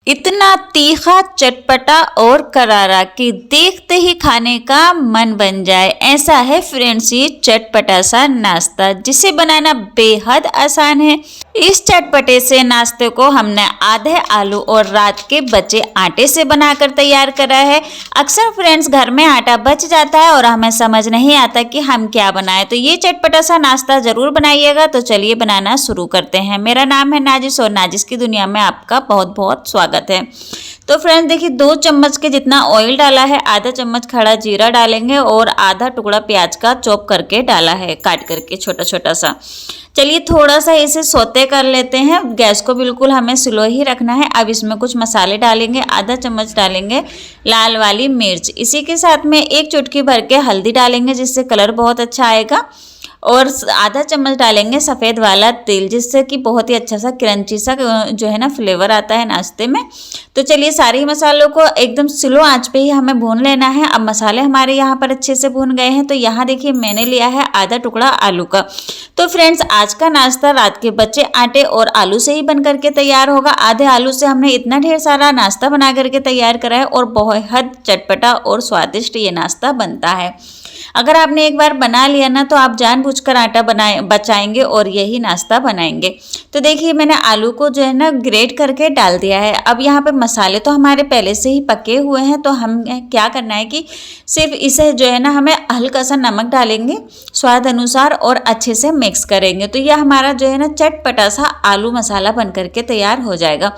इतना तीखा, चटपटा और करारा कि देखते ही खाने का मन बन जाए। ऐसा है फ्रेंड्स ये चटपटा सा नाश्ता जिसे बनाना बेहद आसान है। इस चटपटे से नाश्ते को हमने आधे आलू और रात के बचे आटे से बनाकर तैयार करा है। अक्सर फ्रेंड्स घर में आटा बच जाता है और हमें समझ नहीं आता कि हम क्या बनाएं, तो ये चटपटा सा नाश्ता जरूर बनाइएगा। तो चलिए बनाना शुरू करते हैं। मेरा नाम है नाजिश और नाजिश की दुनिया में आपका बहुत बहुत स्वागत है। तो फ्रेंड्स देखिए 2 चम्मच के जितना ऑयल डाला है, आधा चम्मच खड़ा जीरा डालेंगे और आधा टुकड़ा प्याज का चॉप करके डाला है, काट करके छोटा छोटा सा। चलिए थोड़ा सा इसे सौते कर लेते हैं। गैस को बिल्कुल हमें स्लो ही रखना है। अब इसमें कुछ मसाले डालेंगे। आधा चम्मच डालेंगे लाल वाली मिर्च, इसी के साथ में 1 चुटकी भर के हल्दी डालेंगे जिससे कलर बहुत अच्छा आएगा, और आधा चम्मच डालेंगे सफ़ेद वाला तेल जिससे कि बहुत ही अच्छा सा क्रंची सा जो है ना फ्लेवर आता है नाश्ते में। तो चलिए सारे मसालों को एकदम स्लो आंच पे ही हमें भून लेना है। अब मसाले हमारे यहाँ पर अच्छे से भून गए हैं। तो यहाँ देखिए मैंने लिया है आधा टुकड़ा आलू का। तो फ्रेंड्स आज का नाश्ता रात के बचे आटे और आलू से ही बन करके तैयार होगा। आधे आलू से हमने इतना ढेर सारा नाश्ता बना करके तैयार करा है और बहुत चटपटा और स्वादिष्ट ये नाश्ता बनता है। अगर आपने एक बार बना लिया ना तो आप जानबूझकर आटा बचाएंगे और यही नाश्ता बनाएंगे। तो देखिए मैंने आलू को जो है ना ग्रेट करके डाल दिया है। अब यहाँ पे मसाले तो हमारे पहले से ही पके हुए हैं, तो हम क्या करना है कि सिर्फ इसे जो है ना हमें हल्का सा नमक डालेंगे स्वाद अनुसार और अच्छे से मिक्स करेंगे। तो यह हमारा जो है ना चटपटा सा आलू मसाला बन करके तैयार हो जाएगा।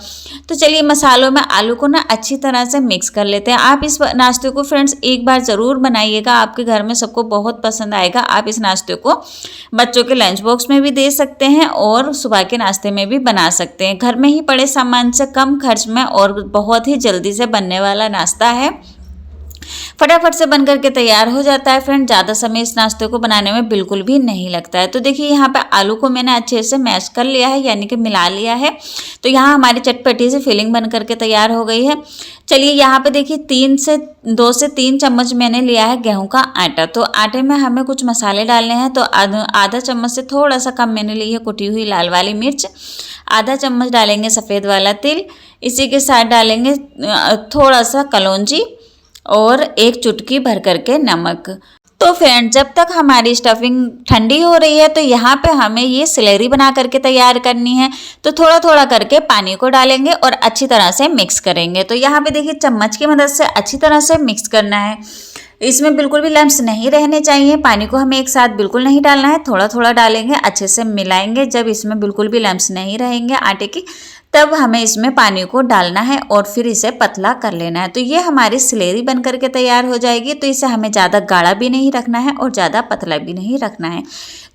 तो चलिए मसालों में आलू को ना अच्छी तरह से मिक्स कर लेते हैं। आप इस नाश्ते को फ्रेंड्स एक बार ज़रूर बनाइएगा, आपके घर में सबको बहुत पसंद आएगा। आप इस नाश्ते को बच्चों के लंच बॉक्स में भी दे सकते हैं और सुबह के नाश्ते में भी बना सकते हैं। घर में ही पड़े सामान से कम खर्च में और बहुत ही जल्दी से बनने वाला नाश्ता है। फटाफट से बन करके तैयार हो जाता है फ्रेंड। ज़्यादा समय इस नाश्ते को बनाने में बिल्कुल भी नहीं लगता है। तो देखिए यहाँ पे आलू को मैंने अच्छे से मैश कर लिया है, यानी कि मिला लिया है। तो यहाँ हमारी चटपटी सी फिलिंग बन करके तैयार हो गई है। चलिए यहाँ पे देखिए 2 से 3 चम्मच मैंने लिया है गेहूं का आटा। तो आटे में हमें कुछ मसाले डालने हैं। तो आधा चम्मच से थोड़ा सा कम मैंने ली है कुटी हुई लाल वाली मिर्च। आधा चम्मच डालेंगे सफ़ेद वाला तिल, इसी के साथ डालेंगे थोड़ा सा कलौंजी और 1 चुटकी भर करके नमक। तो फ्रेंड जब तक हमारी स्टफिंग ठंडी हो रही है तो यहाँ पे हमें ये स्लरी बना करके तैयार करनी है। तो थोड़ा थोड़ा करके पानी को डालेंगे और अच्छी तरह से मिक्स करेंगे। तो यहाँ पे देखिए चम्मच की मदद से अच्छी तरह से मिक्स करना है। इसमें बिल्कुल भी लम्स नहीं रहने चाहिए। पानी को हमें एक साथ बिल्कुल नहीं डालना है, थोड़ा थोड़ा डालेंगे, अच्छे से मिलाएंगे। जब इसमें बिल्कुल भी लम्स नहीं रहेंगे आटे की तब हमें इसमें पानी को डालना है और फिर इसे पतला कर लेना है। तो ये हमारी स्लेरी बन करके तैयार हो जाएगी। तो इसे हमें ज़्यादा गाढ़ा भी नहीं रखना है और ज़्यादा पतला भी नहीं रखना है।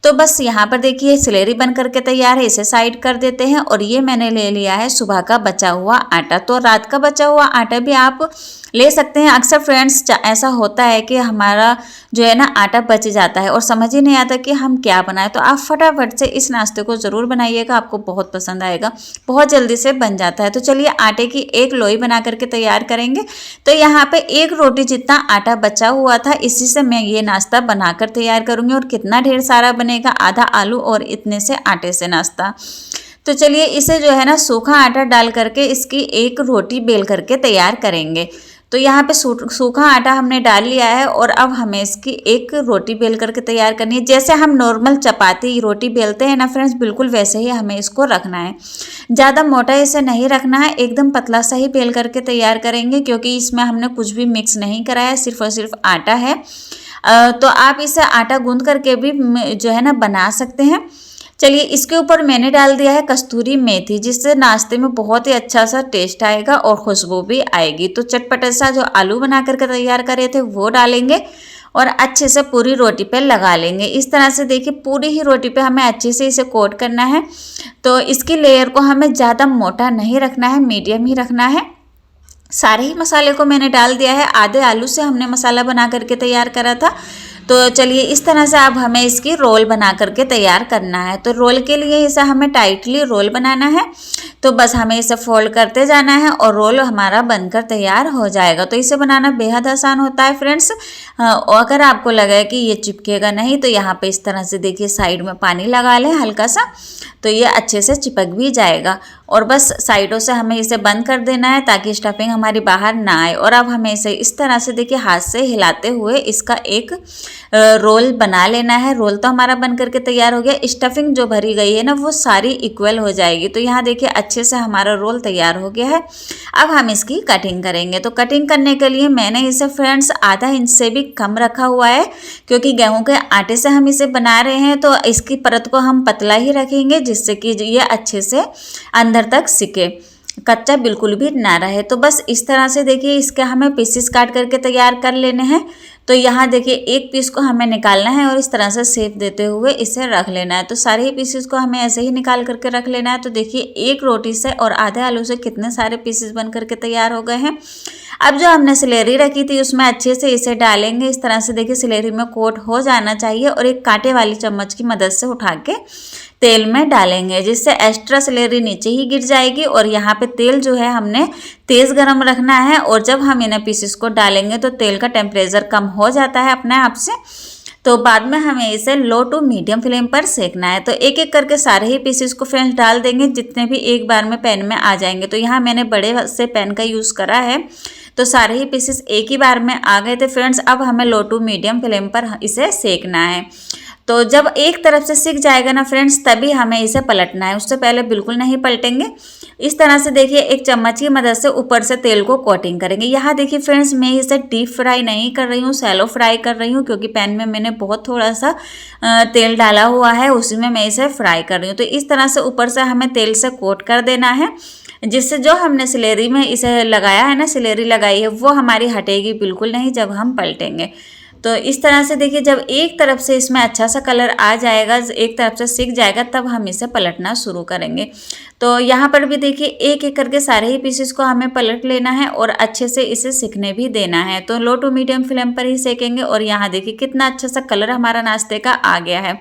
तो बस यहाँ पर देखिए स्लेरी बन करके तैयार है, इसे साइड कर देते हैं। और ये मैंने ले लिया है सुबह का बचा हुआ आटा। तो रात का बचा हुआ आटा भी आप ले सकते हैं। अक्सर फ्रेंड्स ऐसा होता है कि हमारा जो है ना आटा बच जाता है और समझ ही नहीं आता कि हम क्या बनाएं। तो आप फटाफट से इस नाश्ते को ज़रूर बनाइएगा, आपको बहुत पसंद आएगा, बहुत जल्दी से बन जाता है। तो चलिए आटे की एक लोई बना करके तैयार करेंगे। तो यहाँ पे 1 रोटी जितना आटा बचा हुआ था, इसी से मैं ये नाश्ता बनाकर तैयार करूँगी। और कितना ढेर सारा बनेगा, आधा आलू और इतने से आटे से नाश्ता। तो चलिए इसे जो है ना सूखा आटा डाल करके इसकी 1 रोटी बेल करके तैयार करेंगे। तो यहाँ पे सूखा आटा हमने डाल लिया है और अब हमें इसकी 1 रोटी बेल करके तैयार करनी है। जैसे हम नॉर्मल चपाती रोटी बेलते हैं ना फ्रेंड्स, बिल्कुल वैसे ही हमें इसको रखना है। ज़्यादा मोटा इसे नहीं रखना है, एकदम पतला सा ही बेल करके तैयार करेंगे क्योंकि इसमें हमने कुछ भी मिक्स नहीं करा है, सिर्फ और सिर्फ आटा है। तो आप इसे आटा गूंद करके भी जो है ना बना सकते हैं। चलिए इसके ऊपर मैंने डाल दिया है कस्तूरी मेथी, जिससे नाश्ते में बहुत ही अच्छा सा टेस्ट आएगा और खुशबू भी आएगी। तो चटपटा सा जो आलू बना करके तैयार करे थे वो डालेंगे और अच्छे से पूरी रोटी पे लगा लेंगे। इस तरह से देखिए पूरी ही रोटी पे हमें अच्छे से इसे कोट करना है। तो इसकी लेयर को हमें ज़्यादा मोटा नहीं रखना है, मीडियम ही रखना है। सारे ही मसाले को मैंने डाल दिया है। आधे आलू से हमने मसाला बना करके तैयार करा था। तो चलिए इस तरह से अब हमें इसकी रोल बना करके तैयार करना है। तो रोल के लिए इसे हमें टाइटली रोल बनाना है। तो बस हमें इसे फोल्ड करते जाना है और रोल हमारा बनकर तैयार हो जाएगा। तो इसे बनाना बेहद आसान होता है फ्रेंड्स। अगर आपको लगे कि ये चिपकेगा नहीं तो यहाँ पे इस तरह से देखिए साइड में पानी लगा लें हल्का सा, तो ये अच्छे से चिपक भी जाएगा। और बस साइडों से हमें इसे बंद कर देना है ताकि स्टफिंग हमारी बाहर ना आए। और अब हमें इसे इस तरह से देखिए हाथ से हिलाते हुए इसका एक रोल बना लेना है। रोल तो हमारा बन करके तैयार हो गया। स्टफिंग जो भरी गई है ना वो सारी इक्वल हो जाएगी। तो यहाँ देखिए अच्छे से हमारा रोल तैयार हो गया है। अब हम इसकी कटिंग करेंगे। तो कटिंग करने के लिए मैंने इसे फ्रेंड्स आधा इंच से भी कम रखा हुआ है, क्योंकि गेहूं के आटे से हम इसे बना रहे हैं तो इसकी परत को हम पतला ही रखेंगे, जिससे कि ये अच्छे से अंदर तक सिके, कच्चा बिल्कुल भी ना रहे। तो बस इस तरह से देखिए इसके हमें पीसेस काट करके तैयार कर लेने हैं। तो यहाँ देखिए एक पीस को हमें निकालना है और इस तरह से शेप देते हुए इसे रख लेना है। तो सारे ही पीसेस को हमें ऐसे ही निकाल करके रख लेना है। तो देखिए एक रोटी से और आधे आलू से कितने सारे पीसेस बन करके तैयार हो गए हैं। अब जो हमने सिलेरी रखी थी उसमें अच्छे से इसे डालेंगे। इस तरह से देखिए सिलेरी में कोट हो जाना चाहिए और एक कांटे वाली चम्मच की मदद से उठा के तेल में डालेंगे, जिससे एक्स्ट्रा सिलेरी नीचे ही गिर जाएगी। और यहाँ पे तेल जो है हमने तेज़ गरम रखना है। और जब हम इन पीसेस को डालेंगे तो तेल का टेम्परेचर कम हो जाता है अपने आप से। तो बाद में हमें इसे लो टू मीडियम फ्लेम पर सेकना है। तो एक एक करके सारे ही पीसेस को फ्रेंड्स डाल देंगे, जितने भी एक बार में पैन में आ जाएंगे। तो यहाँ मैंने बड़े से पैन का यूज़ करा है, तो सारे ही पीसेस एक ही बार में आ गए थे फ्रेंड्स। अब हमें लो टू मीडियम फ्लेम पर इसे सेकना है। तो जब एक तरफ से सिक जाएगा ना फ्रेंड्स, तभी हमें इसे पलटना है, उससे पहले बिल्कुल नहीं पलटेंगे। इस तरह से देखिए एक चम्मच की मदद से ऊपर से तेल को कोटिंग करेंगे। यहाँ देखिए फ्रेंड्स मैं इसे डीप फ्राई नहीं कर रही हूँ, सैलो फ्राई कर रही हूँ, क्योंकि पैन में मैंने बहुत थोड़ा सा तेल डाला हुआ है, उसी में मैं इसे फ्राई कर रही हूँ। तो इस तरह से ऊपर से हमें तेल से कोट कर देना है, जिससे जो हमने सिलेरी में इसे लगाया है ना, सिलेरी लगाई है, वो हमारी हटेगी बिल्कुल नहीं जब हम पलटेंगे। तो इस तरह से देखिए जब एक तरफ से इसमें अच्छा सा कलर आ जाएगा, एक तरफ से सिक जाएगा, तब हम इसे पलटना शुरू करेंगे। तो यहाँ पर भी देखिए एक एक करके सारे ही पीसेस को हमें पलट लेना है और अच्छे से इसे सिकने भी देना है। तो लो टू मीडियम फ्लेम पर ही सेकेंगे। और यहाँ देखिए कितना अच्छा सा कलर हमारा नाश्ते का आ गया है।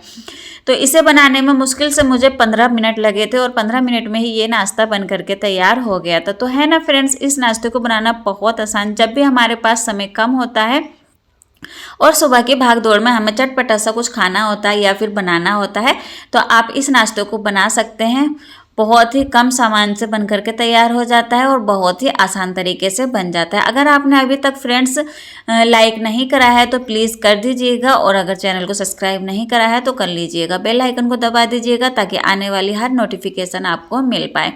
तो इसे बनाने में मुश्किल से मुझे 15 मिनट लगे थे और 15 मिनट में ही ये नाश्ता बन करके तैयार हो गया था। तो है ना फ्रेंड्स, इस नाश्ते को बनाना बहुत आसान, जब भी हमारे पास समय कम होता है और सुबह की भाग दौड़ में हमें चटपटा सा कुछ खाना होता है या फिर बनाना होता है, तो आप इस नाश्ते को बना सकते हैं। बहुत ही कम सामान से बन करके तैयार हो जाता है और बहुत ही आसान तरीके से बन जाता है। अगर आपने अभी तक फ्रेंड्स लाइक नहीं करा है तो प्लीज़ कर दीजिएगा, और अगर चैनल को सब्सक्राइब नहीं करा है तो कर लीजिएगा। बेल आइकन को दबा दीजिएगा ताकि आने वाली हर नोटिफिकेशन आपको मिल पाए।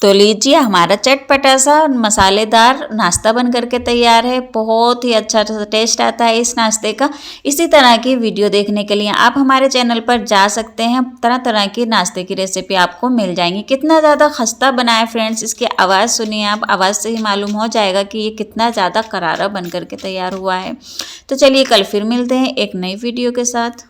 तो लीजिए हमारा चटपटा सा मसालेदार नाश्ता बन करके तैयार है। बहुत ही अच्छा टेस्ट आता है इस नाश्ते का। इसी तरह की वीडियो देखने के लिए आप हमारे चैनल पर जा सकते हैं। तरह तरह की नाश्ते की रेसिपी आपको मिल जाएंगी। कितना ज़्यादा खस्ता बना है फ्रेंड्स, इसकी आवाज़ सुनिए आप, आवाज़ से ही मालूम हो जाएगा कि ये कितना ज़्यादा करारा बन करके तैयार हुआ है। तो चलिए कल फिर मिलते हैं एक नई वीडियो के साथ।